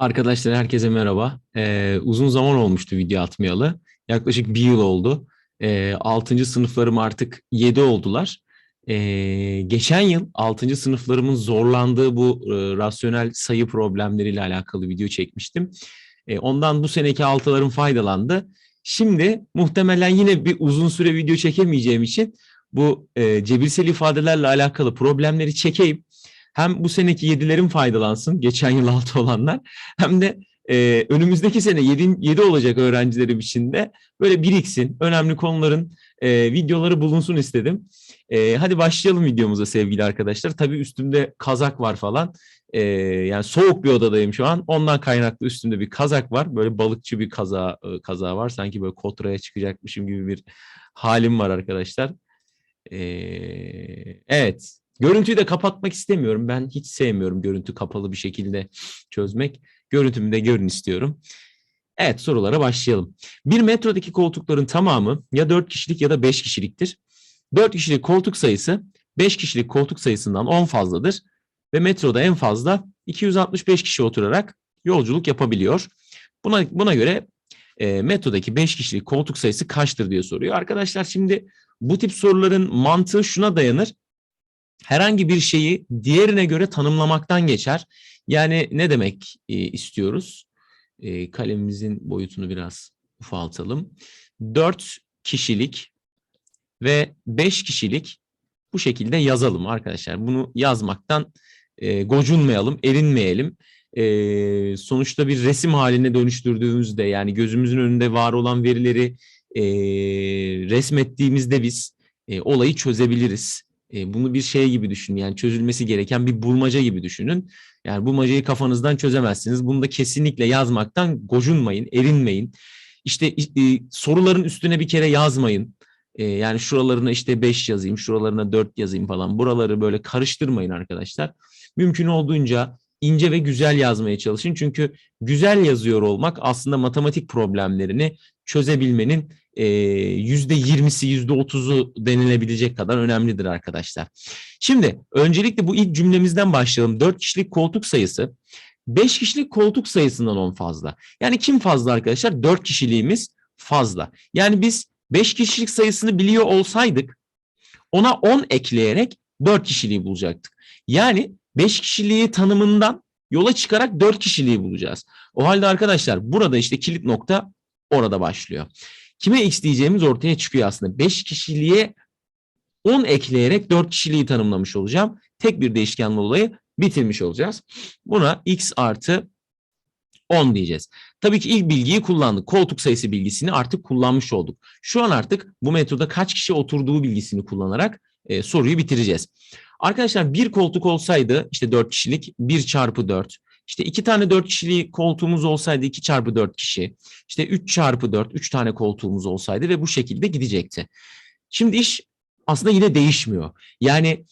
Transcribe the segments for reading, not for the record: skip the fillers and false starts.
Arkadaşlar herkese merhaba. Uzun zaman olmuştu video atmayalı. Yaklaşık bir yıl oldu. 6. sınıflarım artık 7 oldular. Geçen yıl 6. sınıflarımın zorlandığı bu rasyonel sayı problemleriyle alakalı video çekmiştim. Ondan bu seneki altılarım faydalandı. Şimdi muhtemelen yine bir uzun süre video çekemeyeceğim için bu cebirsel ifadelerle alakalı problemleri çekeyim. Hem bu seneki yedilerim faydalansın, geçen yıl altı olanlar, hem de önümüzdeki sene 7 olacak öğrencilerim için de böyle biriksin, önemli konuların videoları bulunsun istedim. Hadi başlayalım videomuza sevgili arkadaşlar. Tabii üstümde kazak var falan. Yani soğuk bir odadayım şu an. Ondan kaynaklı üstümde bir kazak var. Böyle balıkçı bir kazağı var. Sanki böyle Kotra'ya çıkacakmışım gibi bir halim var arkadaşlar. Evet. Görüntüyü de kapatmak istemiyorum. Ben hiç sevmiyorum görüntü kapalı bir şekilde çözmek. Görüntümü de görün istiyorum. Evet, sorulara başlayalım. Bir metrodaki koltukların tamamı ya 4 kişilik ya da 5 kişiliktir. 4 kişilik koltuk sayısı 5 kişilik koltuk sayısından 10 fazladır. Ve metroda en fazla 265 kişi oturarak yolculuk yapabiliyor. Buna göre metrodaki 5 kişilik koltuk sayısı kaçtır diye soruyor. Arkadaşlar şimdi bu tip soruların mantığı şuna dayanır. Herhangi bir şeyi diğerine göre tanımlamaktan geçer. Yani ne demek istiyoruz? Kalemimizin boyutunu biraz ufaltalım. 4 kişilik ve 5 kişilik bu şekilde yazalım arkadaşlar. Bunu yazmaktan gocunmayalım, erinmeyelim. Sonuçta bir resim haline dönüştürdüğümüzde, yani gözümüzün önünde var olan verileri resmettiğimizde biz olayı çözebiliriz. Bunu bir şey gibi düşünün, yani çözülmesi gereken bir bulmaca gibi düşünün. Yani bulmacayı kafanızdan çözemezsiniz. Bunu da kesinlikle yazmaktan gocunmayın, erinmeyin. İşte soruların üstüne bir kere yazmayın. Yani şuralarına işte 5 yazayım, şuralarına 4 yazayım falan. Buraları böyle karıştırmayın arkadaşlar. Mümkün olduğunca ince ve güzel yazmaya çalışın. Çünkü güzel yazıyor olmak aslında matematik problemlerini çözebilmenin %20'si, %30'u denilebilecek kadar önemlidir arkadaşlar. Şimdi öncelikle bu ilk cümlemizden başlayalım. 4 kişilik koltuk sayısı 5 kişilik koltuk sayısından 10 fazla. Yani kim fazla arkadaşlar? 4 kişiliğimiz fazla. Yani biz 5 kişilik sayısını biliyor olsaydık ona 10 ekleyerek 4 kişiliği bulacaktık. Yani 5 kişiliği tanımından yola çıkarak 4 kişiliği bulacağız. O halde arkadaşlar burada işte kilit nokta orada başlıyor. Kime x diyeceğimiz ortaya çıkıyor aslında. 5 kişiliğe 10 ekleyerek 4 kişiliği tanımlamış olacağım. Tek bir değişkenli olayı bitirmiş olacağız. Buna x artı 10 diyeceğiz. Tabii ki ilk bilgiyi kullandık. Koltuk sayısı bilgisini artık kullanmış olduk. Şu an artık bu metoda kaç kişi oturduğu bilgisini kullanarak soruyu bitireceğiz. Arkadaşlar bir koltuk olsaydı işte 4 kişilik 1 çarpı 4. İşte 2 tane 4 kişilik koltuğumuz olsaydı 2 çarpı 4 kişi. İşte 3 çarpı 4 3 tane koltuğumuz olsaydı ve bu şekilde gidecekti. Şimdi iş aslında yine değişmiyor. Yani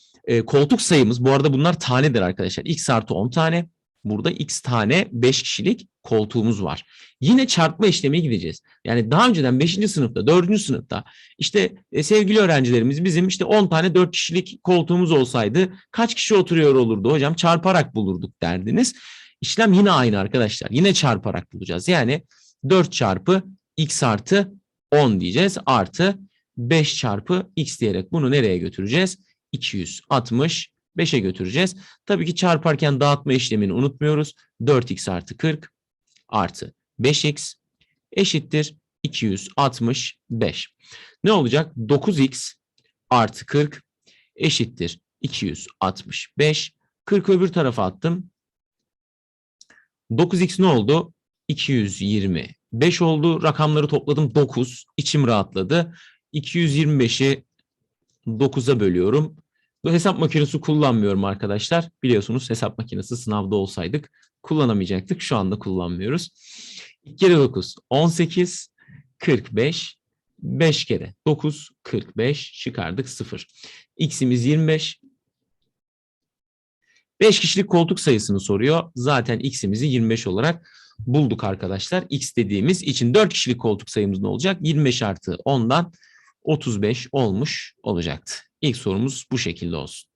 koltuk sayımız, bu arada bunlar tanedir arkadaşlar. X artı 10 tane. Burada x tane 5 kişilik koltuğumuz var. Yine çarpma işlemine gideceğiz. Yani daha önceden 5. sınıfta, 4. sınıfta işte sevgili öğrencilerimiz bizim işte 10 tane 4 kişilik koltuğumuz olsaydı kaç kişi oturuyor olurdu hocam? Çarparak bulurduk derdiniz. İşlem yine aynı arkadaşlar. Yine çarparak bulacağız. Yani 4 çarpı x artı 10 diyeceğiz. Artı 5 çarpı x diyerek bunu nereye götüreceğiz? 265'e götüreceğiz. Tabii ki çarparken dağıtma işlemini unutmuyoruz. 4x artı 40 artı 5x eşittir 265. Ne olacak? 9x artı 40 eşittir 265. 40 öbür tarafa attım. 9x ne oldu? 225 oldu. Rakamları topladım 9. İçim rahatladı. 225'i 9'a bölüyorum. Bu hesap makinesi kullanmıyorum arkadaşlar. Biliyorsunuz hesap makinesi sınavda olsaydık kullanamayacaktık. Şu anda kullanmıyoruz. 2 kere 9 18, 45, 5 kere 9 45 çıkardık 0. X'imiz 25. 5 kişilik koltuk sayısını soruyor. Zaten x'imizi 25 olarak bulduk arkadaşlar. X dediğimiz için 4 kişilik koltuk sayımız ne olacak? 25 artı 10'dan 35 olmuş olacaktı. İlk sorumuz bu şekilde olsun.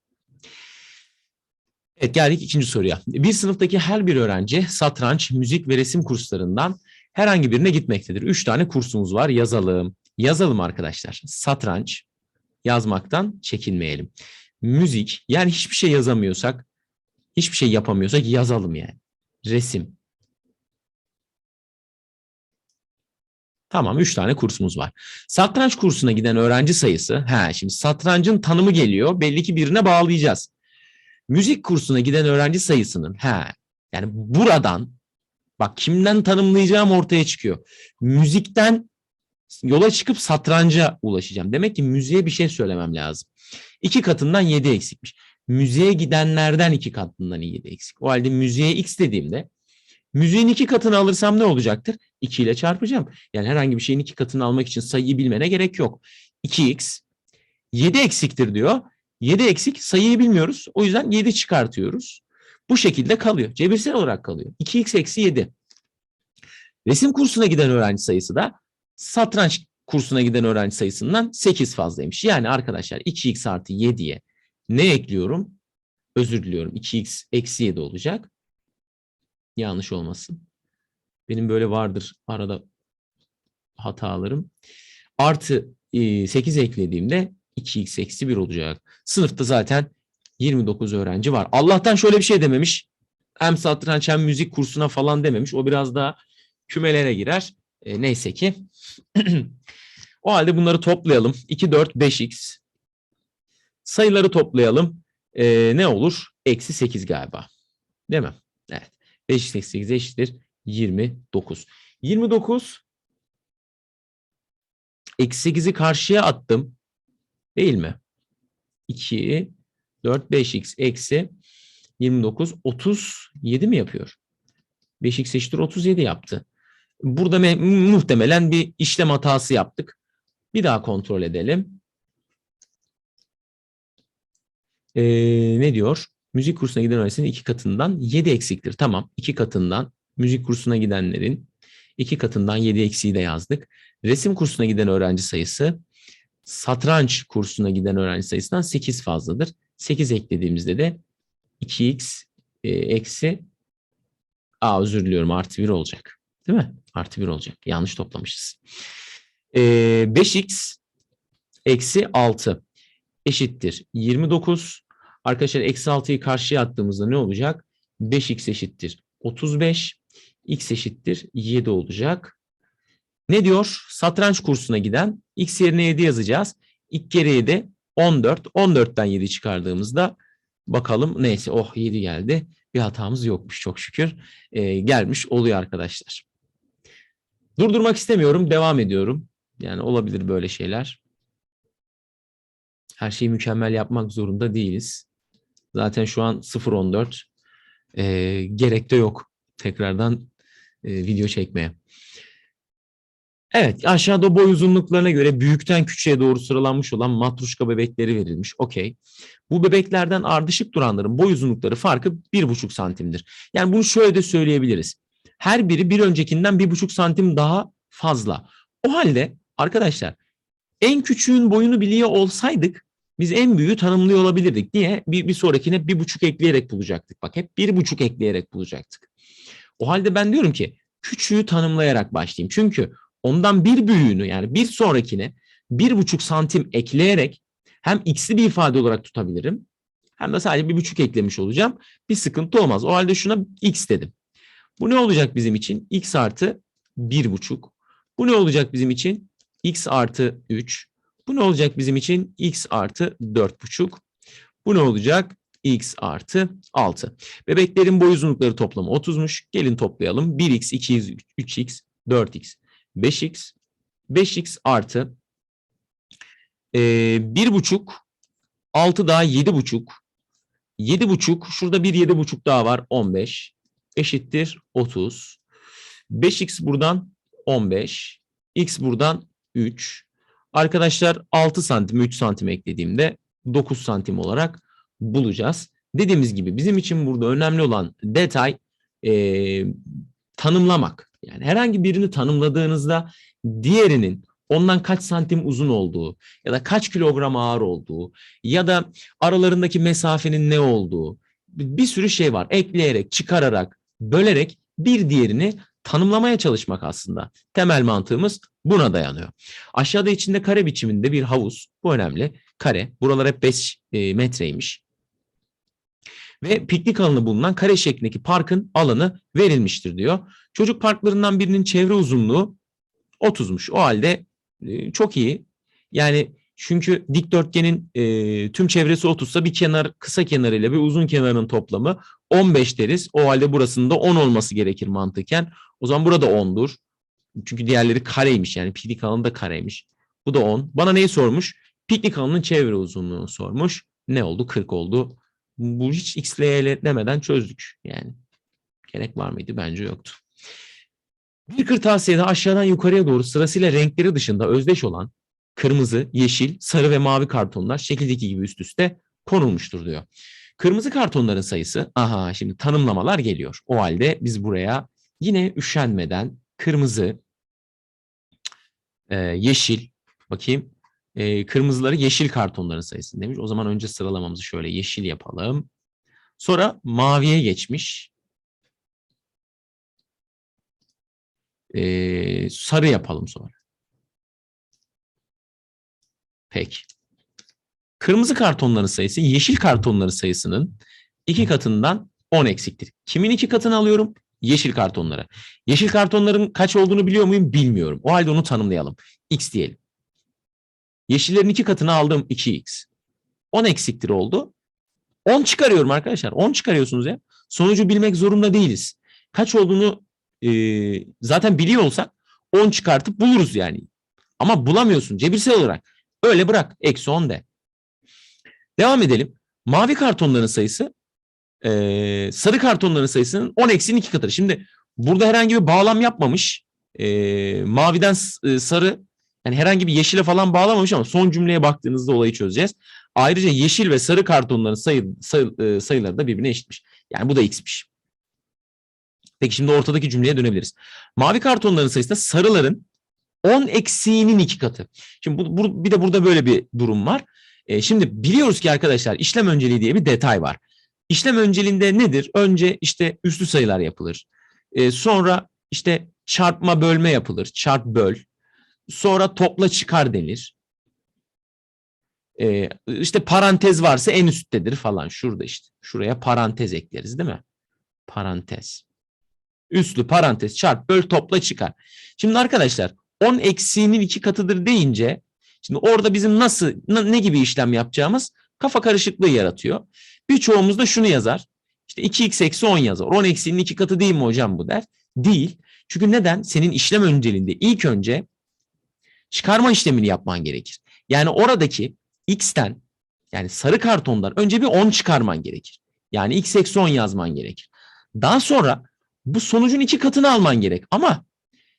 Evet, geldik ikinci soruya. Bir sınıftaki her bir öğrenci satranç, müzik ve resim kurslarından herhangi birine gitmektedir. 3 tane kursumuz var. Yazalım. Yazalım arkadaşlar. Satranç, yazmaktan çekinmeyelim. Müzik, yani hiçbir şey yazamıyorsak, hiçbir şey yapamıyorsak yazalım yani. Resim. Tamam, 3 tane kursumuz var. Satranç kursuna giden öğrenci sayısı, şimdi satrancın tanımı geliyor. Belli ki birine bağlayacağız. Müzik kursuna giden öğrenci sayısının, yani buradan, bak kimden tanımlayacağım ortaya çıkıyor. Müzikten yola çıkıp satranca ulaşacağım. Demek ki müziğe bir şey söylemem lazım. 2 katından 7 eksikmiş. Müziğe gidenlerden 2 katından 7 eksik. O halde müziğe x dediğimde müziğin 2 katını alırsam ne olacaktır? 2 ile çarpacağım. Yani herhangi bir şeyin 2 katını almak için sayıyı bilmene gerek yok. 2x 7 eksiktir diyor. 7 eksik, sayıyı bilmiyoruz. O yüzden 7 çıkartıyoruz. Bu şekilde kalıyor. Cebirsel olarak kalıyor. 2x eksi 7. Resim kursuna giden öğrenci sayısı da satranç kursuna giden öğrenci sayısından 8 fazlaymış. Yani arkadaşlar 2x artı 7'ye ne ekliyorum? Özür diliyorum. 2x eksi 7 olacak. Yanlış olmasın. Benim böyle vardır arada hatalarım. Artı 8 eklediğimde 2x eksi 1 olacak. Sınıfta zaten 29 öğrenci var. Allah'tan şöyle bir şey dememiş. Hem satranç hem müzik kursuna falan dememiş. O biraz daha kümelere girer. Neyse ki. O halde bunları toplayalım. 2, 4, 5x. Sayıları toplayalım. Ne olur? Eksi 8 galiba. Değil mi? Evet. 5x eksi 8 eşittir 29. 29 eksi 8'i karşıya attım. Değil mi? 2, 4, 5x eksi 29, 37 mi yapıyor? 5x eşittir 37 yaptı. Burada muhtemelen bir işlem hatası yaptık. Bir daha kontrol edelim. Ne diyor? Müzik kursuna giden öğrencisinin 2 katından 7 eksiktir. Tamam, 2 katından müzik kursuna gidenlerin 2 katından 7 eksiği de yazdık. Resim kursuna giden öğrenci sayısı satranç kursuna giden öğrenci sayısından 8 fazladır. 8 eklediğimizde de 2x eksi özür diliyorum, artı 1 olacak. Değil mi? Artı 1 olacak. Yanlış toplamışız. 5x eksi 6 eşittir 29. Arkadaşlar eksi 6'yı karşıya attığımızda ne olacak? 5x eşittir 35. X eşittir 7 olacak. Ne diyor? Satranç kursuna giden x yerine 7 yazacağız. İlk kere 7 14. 14'ten 7 çıkardığımızda bakalım, neyse, 7 geldi. Bir hatamız yokmuş çok şükür. Gelmiş oluyor arkadaşlar. Durdurmak istemiyorum. Devam ediyorum. Yani olabilir böyle şeyler. Her şeyi mükemmel yapmak zorunda değiliz. Zaten şu an 0.14. Gerek de yok tekrardan video çekmeye. Evet, aşağıda boy uzunluklarına göre büyükten küçüğe doğru sıralanmış olan matruşka bebekleri verilmiş. Okey. Bu bebeklerden ardışık duranların boy uzunlukları farkı 1,5 santimdir. Yani bunu şöyle de söyleyebiliriz. Her biri bir öncekinden 1,5 santim daha fazla. O halde arkadaşlar en küçüğün boyunu biliyor olsaydık biz en büyüğü tanımlıyor olabilirdik. Niye? Bir sonrakine 1,5 ekleyerek bulacaktık. Bak, hep 1,5 ekleyerek bulacaktık. O halde ben diyorum ki küçüğü tanımlayarak başlayayım. Çünkü ondan bir büyüğünü, yani bir sonrakine 1,5 santim ekleyerek hem x'li bir ifade olarak tutabilirim hem de sadece 1,5 eklemiş olacağım. Bir sıkıntı olmaz. O halde şuna x dedim. Bu ne olacak bizim için? X artı 1,5. Bu ne olacak bizim için? X artı 3. Bu ne olacak bizim için? X artı 4,5. Bu ne olacak? X artı 6. Bebeklerin boy uzunlukları toplamı 30'muş. Gelin toplayalım. 1x, 2x, 3x, 4x, 5x. 5x artı 1,5, 6 daha 7,5. 7,5, şurada bir 7,5 daha var, 15. Eşittir 30. 5x buradan 15. X buradan 3. Arkadaşlar 6 santim 3 santim eklediğimde 9 santim olarak bulacağız. Dediğimiz gibi bizim için burada önemli olan detay tanımlamak. Yani herhangi birini tanımladığınızda diğerinin ondan kaç santim uzun olduğu ya da kaç kilogram ağır olduğu ya da aralarındaki mesafenin ne olduğu bir sürü şey var. Ekleyerek, çıkararak, bölerek bir diğerini tanımlamaya çalışmak aslında. Temel mantığımız buna dayanıyor. Aşağıda içinde kare biçiminde bir havuz. Bu önemli. Kare. Buralar hep 5 metreymiş. Ve piknik alanı bulunan kare şeklindeki parkın alanı verilmiştir diyor. Çocuk parklarından birinin çevre uzunluğu 30'muş. O halde çok iyi. Yani çünkü dikdörtgenin tüm çevresi 30'sa bir kenar kısa kenarıyla bir uzun kenarın toplamı 15 deriz. O halde burasının da 10 olması gerekir mantıken. O zaman burada 10'dur. Çünkü diğerleri kareymiş, yani piknik alanı da kareymiş. Bu da 10. Bana neyi sormuş? Piknik alanının çevre uzunluğunu sormuş. Ne oldu? 40 oldu. Bu hiç x ile y demeden çözdük. Yani gerek var mıydı? Bence yoktu. Bir kırtasiyede aşağıdan yukarıya doğru sırasıyla renkleri dışında özdeş olan kırmızı, yeşil, sarı ve mavi kartonlar şekildeki gibi üst üste konulmuştur diyor. Kırmızı kartonların sayısı, aha şimdi tanımlamalar geliyor. O halde biz buraya yine üşenmeden kırmızı, yeşil, bakayım, kırmızıları yeşil kartonların sayısı demiş. O zaman önce sıralamamızı şöyle yeşil yapalım. Sonra maviye geçmiş. Sarı yapalım sonra. Peki. Kırmızı kartonların sayısı yeşil kartonların sayısının 2 katından 10 eksiktir. Kimin 2 katını alıyorum? Yeşil kartonlara. Yeşil kartonların kaç olduğunu biliyor muyum? Bilmiyorum. O halde onu tanımlayalım. X diyelim. Yeşillerin 2 katını aldım 2x. 10 eksiktir oldu. 10 çıkarıyorum arkadaşlar. 10 çıkarıyorsunuz ya. Sonucu bilmek zorunda değiliz. Kaç olduğunu zaten biliyor olsak 10 çıkartıp buluruz yani. Ama bulamıyorsun cebirsel olarak. Öyle bırak. Eksi 10 de. Devam edelim. Mavi kartonların sayısı sarı kartonların sayısının 10 eksiğinin 2 katıdır. Şimdi burada herhangi bir bağlam yapmamış. Maviden sarı, yani herhangi bir yeşile falan bağlamamış ama son cümleye baktığınızda olayı çözeceğiz. Ayrıca yeşil ve sarı kartonların sayıları da birbirine eşitmiş. Yani bu da x'miş. Peki şimdi ortadaki cümleye dönebiliriz. Mavi kartonların sayısı da sarıların 10 eksiğinin 2 katı. Şimdi bir de burada böyle bir durum var. Şimdi biliyoruz ki arkadaşlar işlem önceliği diye bir detay var. İşlem önceliğinde nedir? Önce işte üslü sayılar yapılır. Sonra işte çarpma bölme yapılır. Çarp böl. Sonra topla çıkar denir. İşte parantez varsa en üsttedir falan. Şurada işte. Şuraya parantez ekleriz değil mi? Parantez. Üslü parantez çarp böl topla çıkar. Şimdi arkadaşlar 10 eksiğinin 2 katıdır deyince şimdi orada bizim nasıl ne gibi işlem yapacağımız kafa karışıklığı yaratıyor. Birçoğumuz da şunu yazar. İşte 2x eksi 10 yazar. 10 eksiğinin 2 katı değil mi hocam bu der? Değil. Çünkü neden? Senin işlem önceliğinde ilk önce çıkarma işlemini yapman gerekir. Yani oradaki x'ten, yani sarı kartondan önce bir 10 çıkarman gerekir. Yani x eksi 10 yazman gerekir. Daha sonra bu sonucun 2 katını alman gerek. Ama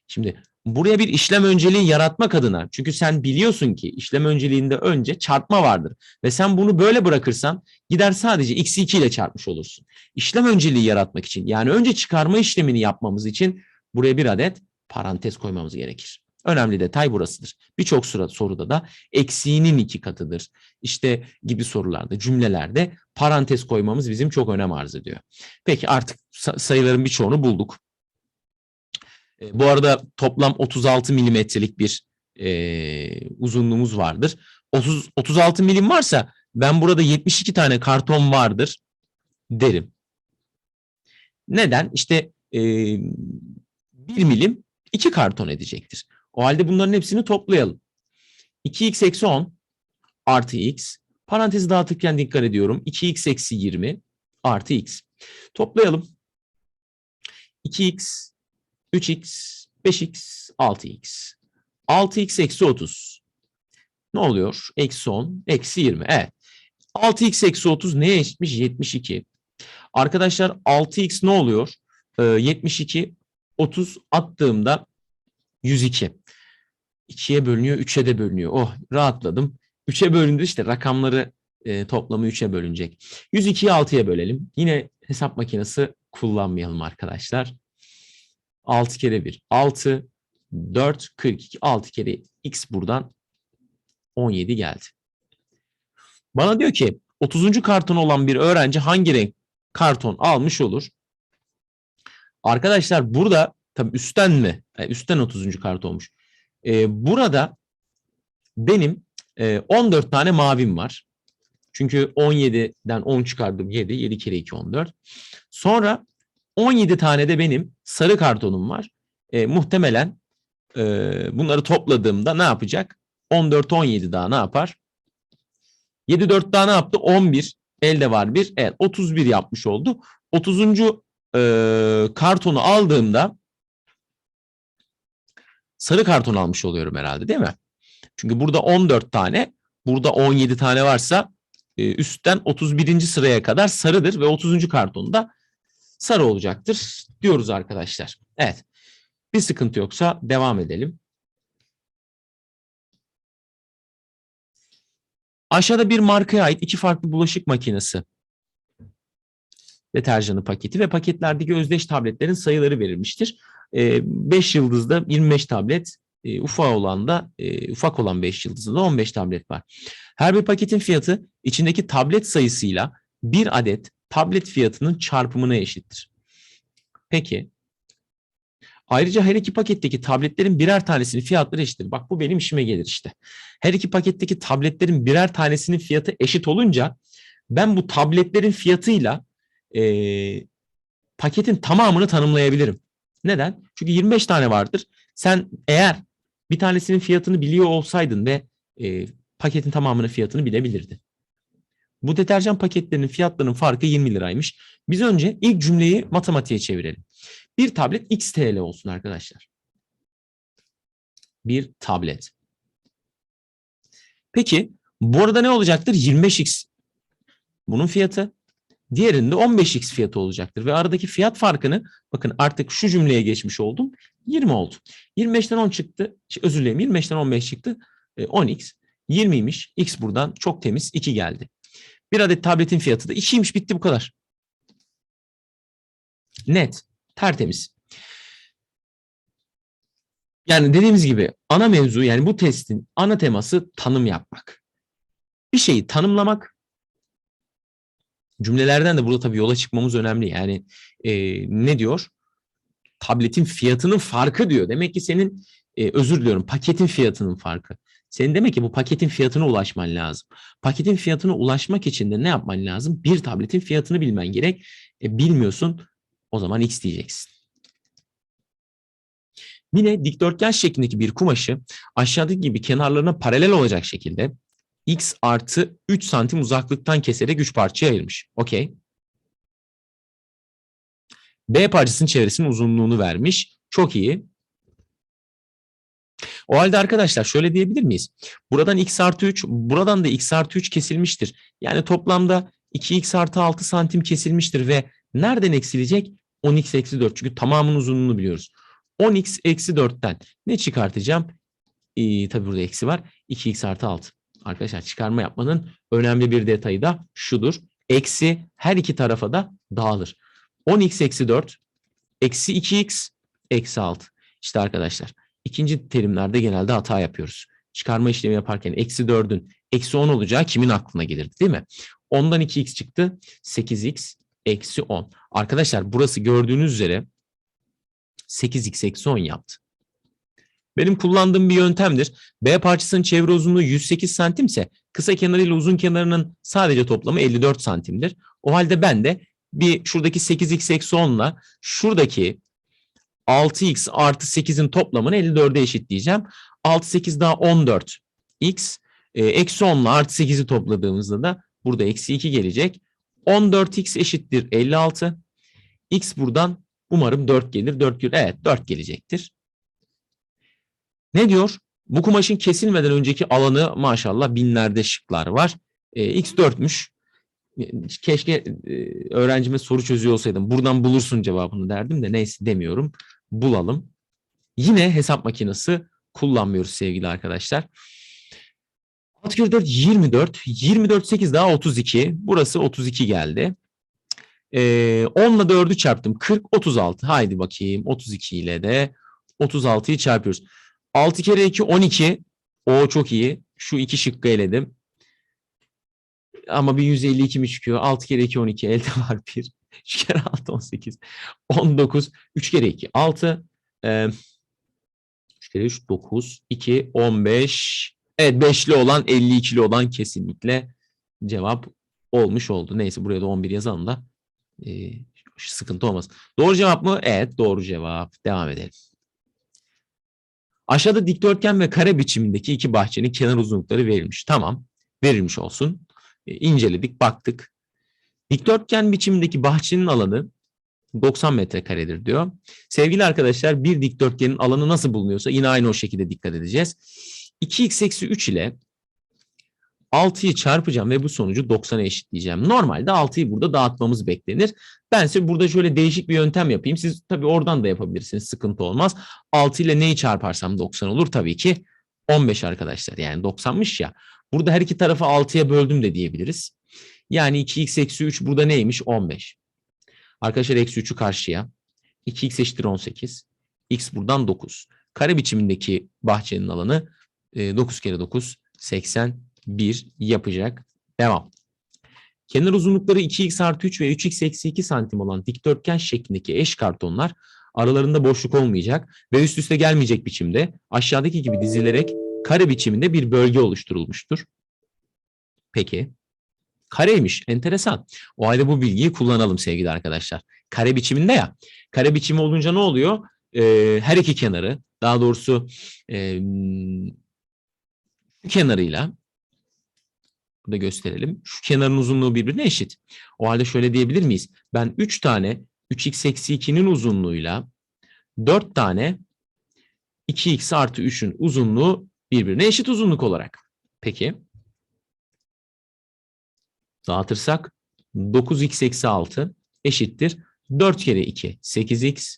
şimdi buraya bir işlem önceliği yaratmak adına, çünkü sen biliyorsun ki işlem önceliğinde önce çarpma vardır. Ve sen bunu böyle bırakırsan gider sadece x'i 2 ile çarpmış olursun. İşlem önceliği yaratmak için, yani önce çıkarma işlemini yapmamız için buraya bir adet parantez koymamız gerekir. Önemli detay burasıdır. Birçok soruda da eksiğinin 2 katıdır. İşte gibi sorularda, cümlelerde parantez koymamız bizim çok önem arz ediyor. Peki artık sayıların birçoğunu bulduk. Bu arada toplam 36 milimetrelik bir uzunluğumuz vardır. 36 milim varsa ben burada 72 tane karton vardır derim. Neden? İşte 1 milim 2 karton edecektir. O halde bunların hepsini toplayalım. 2x eksi 10 artı x. Parantezi dağıtırken dikkat ediyorum. 2x eksi 20 artı x. Toplayalım. 2x, 3x, 5x, 6x. 6x eksi 30. Ne oluyor? Eksi 10, eksi 20. Evet. 6x eksi 30 neye eşitmiş? 72. Arkadaşlar 6x ne oluyor? 72, 30 attığımda 102. 2'ye bölünüyor, 3'e de bölünüyor. Oh, rahatladım. 3'e bölündü, işte rakamları toplamı 3'e bölünecek. 102'yi 6'ya bölelim. Yine hesap makinesi kullanmayalım arkadaşlar. 6 kere 1 6, 4 42, 6 kere x buradan 17 geldi. Bana diyor ki 30. karton olan bir öğrenci hangi renk karton almış olur. Arkadaşlar burada tabii üstten mi? Üstten 30. kart olmuş. Burada benim 14 tane mavim var. Çünkü 17'den 10 çıkardım 7. 7 kere 2 14. Sonra 17 tane de benim sarı kartonum var. Muhtemelen bunları topladığımda ne yapacak? 14 17 daha ne yapar? 7 4 daha ne yaptı? 11. Elde var 1. Evet 31 yapmış oldu. 30. Kartonu aldığımda sarı karton almış oluyorum herhalde değil mi? Çünkü burada 14 tane, burada 17 tane varsa üstten 31. sıraya kadar sarıdır ve 30. kartonda sarı olacaktır diyoruz arkadaşlar. Evet. Bir sıkıntı yoksa devam edelim. Aşağıda bir markaya ait 2 farklı bulaşık makinesi deterjanı paketi ve paketlerdeki özdeş tabletlerin sayıları verilmiştir. 5 yıldızda 25 tablet, ufak olan 5 yıldızda da 15 tablet var. Her bir paketin fiyatı içindeki tablet sayısıyla bir adet tablet fiyatının çarpımına eşittir. Peki. Ayrıca her iki paketteki tabletlerin birer tanesinin fiyatları eşittir. Bak bu benim işime gelir işte. Her iki paketteki tabletlerin birer tanesinin fiyatı eşit olunca ben bu tabletlerin fiyatıyla paketin tamamını tanımlayabilirim. Neden? Çünkü 25 tane vardır. Sen eğer bir tanesinin fiyatını biliyor olsaydın ve paketin tamamının fiyatını bilebilirdin. Bu deterjan paketlerinin fiyatlarının farkı 20 liraymış. Biz önce ilk cümleyi matematiğe çevirelim. Bir tablet X TL olsun arkadaşlar. Bir tablet. Peki bu arada ne olacaktır? 25X bunun fiyatı. Diğerinde 15X fiyatı olacaktır. Ve aradaki fiyat farkını bakın artık şu cümleye geçmiş oldum. 20 oldu. 25'ten 10 çıktı. Özür dilerim 25'ten 15 çıktı. 10X. 20'ymiş. X buradan çok temiz 2 geldi. Bir adet tabletin fiyatı da 2'ymiş. Bitti bu kadar. Net. Tertemiz. Yani dediğimiz gibi ana mevzu yani bu testin ana teması tanım yapmak. Bir şeyi tanımlamak. Cümlelerden de burada tabii yola çıkmamız önemli. Yani ne diyor? Tabletin fiyatının farkı diyor. Demek ki senin özür diliyorum paketin fiyatının farkı. Senin demek ki bu paketin fiyatına ulaşman lazım. Paketin fiyatına ulaşmak için de ne yapman lazım? Bir tabletin fiyatını bilmen gerek. Bilmiyorsun o zaman X diyeceksin. Yine dikdörtgen şeklindeki bir kumaşı aşağıdaki gibi kenarlarına paralel olacak şekilde X artı 3 santim uzaklıktan keserek 3 parçaya ayırmış. Okey. B parçasının çevresinin uzunluğunu vermiş. Çok iyi. O halde arkadaşlar şöyle diyebilir miyiz? Buradan X artı 3, buradan da X artı 3 kesilmiştir. Yani toplamda 2X artı 6 santim kesilmiştir ve nereden eksilecek? 10X eksi 4 çünkü tamamının uzunluğunu biliyoruz. 10X eksi 4'ten ne çıkartacağım? Tabii burada eksi var. 2X artı 6. Arkadaşlar çıkarma yapmanın önemli bir detayı da şudur. Eksi her iki tarafa da dağılır. 10X eksi 4 eksi 2X eksi 6. İşte arkadaşlar ikinci terimlerde genelde hata yapıyoruz. Çıkarma işlemi yaparken eksi 4'ün eksi 10 olacağı kimin aklına gelirdi değil mi? 10'dan 2X çıktı. 8X eksi 10. Arkadaşlar burası gördüğünüz üzere 8X eksi 10 yaptı. Benim kullandığım bir yöntemdir. B parçasının çevre uzunluğu 108 santimse kısa kenarıyla uzun kenarının sadece toplamı 54 santimdir. O halde ben de bir şuradaki 8x eksi 10 ile şuradaki 6x artı 8'in toplamını 54'e eşitleyeceğim. 6 8 daha 14x eksi 10 ile artı 8'i topladığımızda da burada eksi 2 gelecek. 14x eşittir 56. X buradan umarım 4 gelir. 4 gelir. Evet 4 gelecektir. Ne diyor? Bu kumaşın kesilmeden önceki alanı maşallah binlerde şıklar var. X 4'müş. Keşke öğrencime soru çözüyor olsaydım. Buradan bulursun cevabını derdim de neyse demiyorum. Bulalım. Yine hesap makinesi kullanmıyoruz sevgili arkadaşlar. 6 kere 4 24. 24 8 daha 32. Burası 32 geldi. 10 ile 4'ü çarptım. 40 36. Haydi bakayım 32 ile de 36'yı çarpıyoruz. 6 kere 2 12. O çok iyi. Şu iki şıkkı eledim. Ama bir 152 mi çıkıyor? 6 kere 2 12. Elde var bir. 3 kere 6 18. 19. 3 kere 2 6. 3 kere 3 9. 2 15. Evet, 5'li olan 52'li olan kesinlikle cevap olmuş oldu. Neyse, buraya da 11 yazalım da sıkıntı olmaz. Doğru cevap mı? Evet, doğru cevap. Devam edelim. Aşağıda dikdörtgen ve kare biçimindeki iki bahçenin kenar uzunlukları verilmiş. Tamam, verilmiş olsun. İnceledik, baktık. Dikdörtgen biçimindeki bahçenin alanı 90 metrekaredir diyor. Sevgili arkadaşlar, bir dikdörtgenin alanı nasıl bulunuyorsa yine aynı o şekilde dikkat edeceğiz. 2x-3 ile 6'yı çarpacağım ve bu sonucu 90'a eşitleyeceğim. Normalde 6'yı burada dağıtmamız beklenir. Ben size burada şöyle değişik bir yöntem yapayım. Siz tabii oradan da yapabilirsiniz. Sıkıntı olmaz. 6 ile neyi çarparsam 90 olur? Tabii ki 15 arkadaşlar. Yani 90'mış ya. Burada her iki tarafı 6'ya böldüm de diyebiliriz. Yani 2x-3 burada neymiş? 15. Arkadaşlar eksi 3'ü karşıya. 2x eşittir 18. X buradan 9. Kare biçimindeki bahçenin alanı 9 kere 9 81 yapacak. Devam. Kenar uzunlukları 2x artı 3 ve 3x eksi 2 santim olan dikdörtgen şeklindeki eş kartonlar aralarında boşluk olmayacak ve üst üste gelmeyecek biçimde aşağıdaki gibi dizilerek kare biçiminde bir bölge oluşturulmuştur. Peki. Kareymiş. Enteresan. O halde bu bilgiyi kullanalım sevgili arkadaşlar. Kare biçiminde ya. Kare biçimi olunca ne oluyor? Her iki kenarı, daha doğrusu şu kenarıyla, burada gösterelim. Şu kenarın uzunluğu birbirine eşit. O halde şöyle diyebilir miyiz? Ben 3 tane 3x eksi 2'nin uzunluğuyla 4 tane 2x artı 3'ün uzunluğu birbirine eşit uzunluk olarak. Peki. Dağıtırsak 9x eksi 6 eşittir 4 kere 2 8x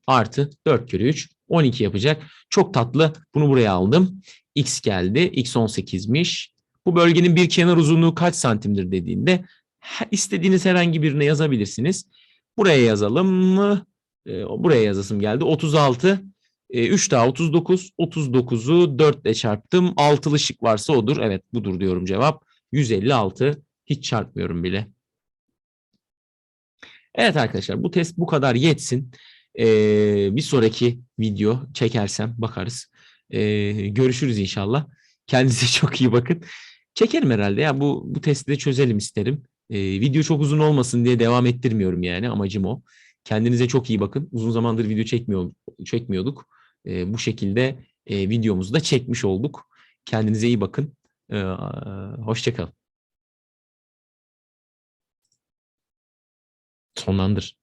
artı 4 kere 3 12 yapacak. Çok tatlı. Bunu buraya aldım. X geldi. X 18'miş. Bu bölgenin bir kenar uzunluğu kaç santimdir dediğinde istediğiniz herhangi birine yazabilirsiniz. Buraya yazalım mı? Buraya yazasım geldi. 36. 3 daha 39. 39'u 4 ile çarptım. Altılı şık varsa odur. Evet, budur diyorum cevap. 156. Hiç çarpmıyorum bile. Evet arkadaşlar, bu test bu kadar yetsin. Bir sonraki video çekersem bakarız. Görüşürüz inşallah. Kendinize çok iyi bakın. Çekerim herhalde ya, bu testi de çözelim isterim. Video çok uzun olmasın diye devam ettirmiyorum, yani amacım o. Kendinize çok iyi bakın. Uzun zamandır video çekmiyorduk. Bu şekilde videomuzu da çekmiş olduk. Kendinize iyi bakın. Hoşça kalın. Sonlandır.